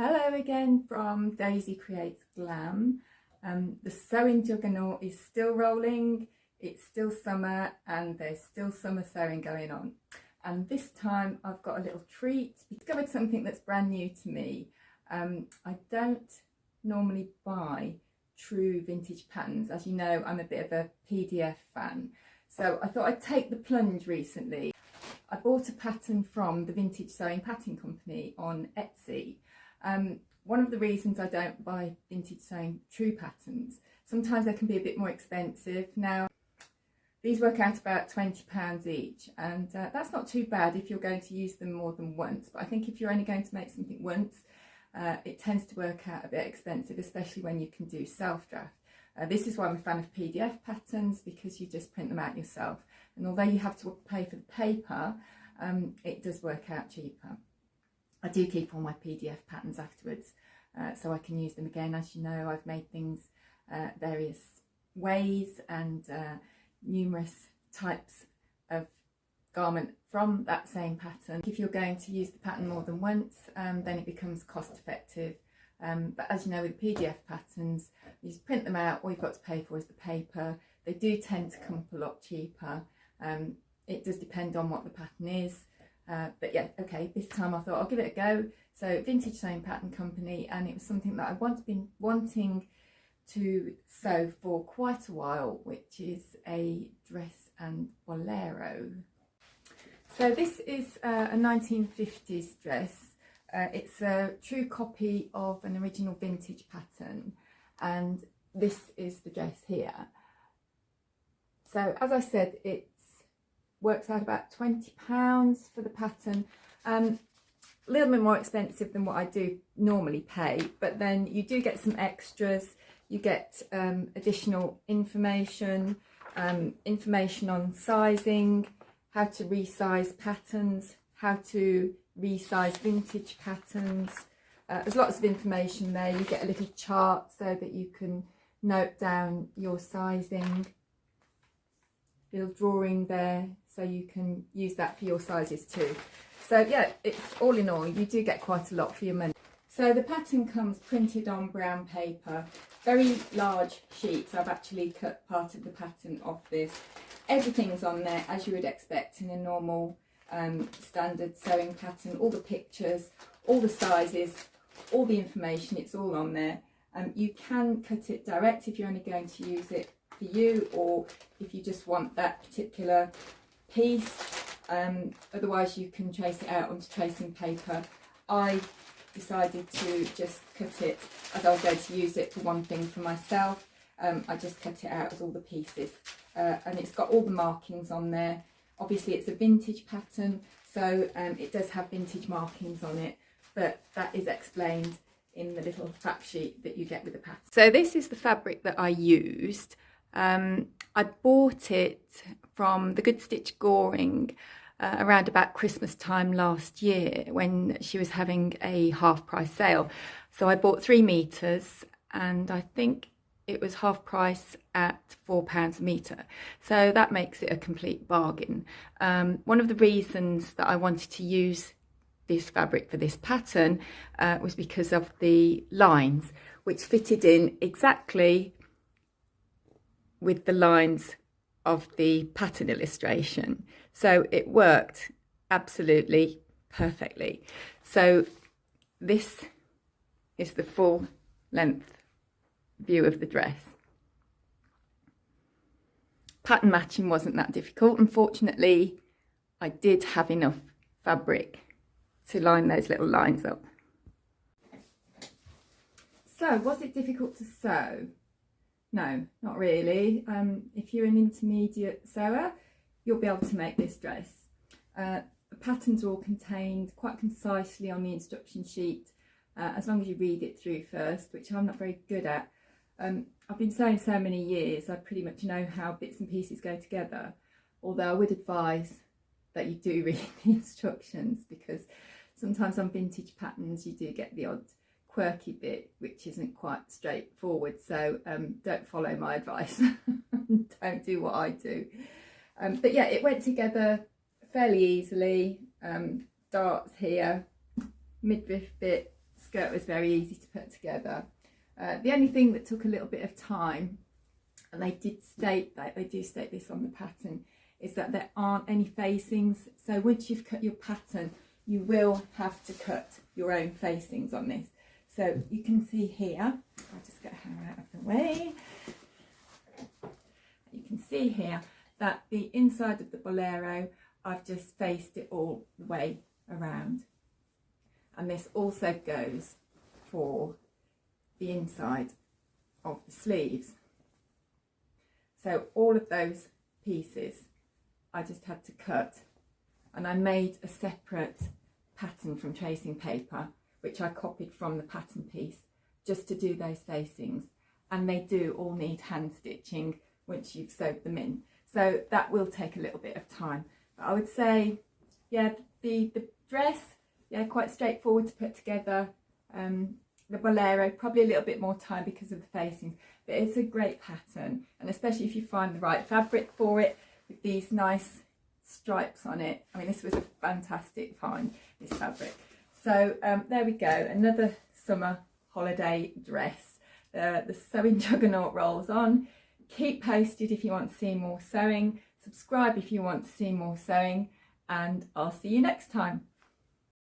Hello again from Daisy Creates Glam. The sewing juggernaut is still rolling, it's still summer and there's still summer sewing going on. And this time I've got a little treat. I discovered something that's brand new to me. I don't normally buy true vintage patterns. As you know, I'm a bit of a PDF fan. So I thought I'd take the plunge recently. I bought a pattern from the Vintage Sewing Pattern Company on Etsy. One of the reasons I don't buy vintage sewing true patterns, sometimes they can be a bit more expensive. Now, these work out about £20 each, and that's not too bad if you're going to use them more than once. But I think if you're only going to make something once, it tends to work out a bit expensive, especially when you can do self-draft. This is why I'm a fan of PDF patterns, because you just print them out yourself. And although you have to pay for the paper, it does work out cheaper. I do keep all my PDF patterns afterwards, so I can use them again. As you know, I've made things various ways and numerous types of garment from that same pattern. If you're going to use the pattern more than once, then it becomes cost effective. But as you know, with PDF patterns, you just print them out. All you've got to pay for is the paper. They do tend to come up a lot cheaper. It does depend on what the pattern is. But yeah, okay, this time I thought I'll give it a go. So Vintage Sewing Pattern Company, and it was something that I've been wanting to sew for quite a while, which is a dress and bolero. So this is a 1950s dress. It's a true copy of an original vintage pattern, and this is the dress here. So as I said, it works out about £20 for the pattern. A little bit more expensive than what I do normally pay, but then you do get some extras. You get additional information, information on sizing, how to resize patterns, how to resize vintage patterns. There's lots of information there. You get a little chart so that you can note down your sizing. Little drawing there, so you can use that for your sizes too. So yeah, it's all in all, you do get quite a lot for your money. So the pattern comes printed on brown paper, very large sheets. I've actually cut part of the pattern off this. Everything's on there as you would expect in a normal standard sewing pattern. All the pictures, all the sizes, all the information, it's all on there. You can cut it direct if you're only going to use it for you, or if you just want that particular piece. Otherwise you can trace it out onto tracing paper. I decided to just cut it as I was going to use it for one thing for myself. I just cut it out as all the pieces, and it's got all the markings on there. Obviously it's a vintage pattern, so it does have vintage markings on it, but that is explained in the little fact sheet that you get with the pattern. So this is the fabric that I used. I bought it from the Good Stitch Goring around about Christmas time last year, when she was having a half price sale. So I bought 3 meters, and I think it was half price at £4 a metre. So that makes it a complete bargain. One of the reasons that I wanted to use this fabric for this pattern was because of the lines, which fitted in exactly with the lines of the pattern illustration. So it worked absolutely perfectly. So this is the full length view of the dress. Pattern matching wasn't that difficult. Unfortunately, I did have enough fabric to line those little lines up. So was it difficult to sew? No, not really. If you're an intermediate sewer, you'll be able to make this dress. The patterns are all contained quite concisely on the instruction sheet, as long as you read it through first, which I'm not very good at. I've been sewing so many years, I pretty much know how bits and pieces go together, although I would advise that you do read the instructions, because sometimes on vintage patterns you do get the odd quirky bit which isn't quite straightforward. So don't follow my advice. Don't do what I do. But yeah, it went together fairly easily. Darts here, midriff bit skirt was very easy to put together. The only thing that took a little bit of time, and they do state this on the pattern, is that there aren't any facings. So once you've cut your pattern, you will have to cut your own facings on this. So you can see here, I'll just get her out of the way. You can see here that the inside of the bolero, I've just faced it all the way around. And this also goes for the inside of the sleeves. So all of those pieces I just had to cut, and I made a separate pattern from tracing paper which I copied from the pattern piece just to do those facings, and they do all need hand stitching once you've sewed them in, so that will take a little bit of time. But I would say, yeah, the dress, yeah, quite straightforward to put together. The bolero, probably a little bit more time because of the facings, but it's a great pattern, and especially if you find the right fabric for it with these nice stripes on it. I mean, this was a fantastic find, this fabric. So there we go, another summer holiday dress. The sewing juggernaut rolls on. Keep posted if you want to see more sewing, subscribe if you want to see more sewing, and I'll see you next time.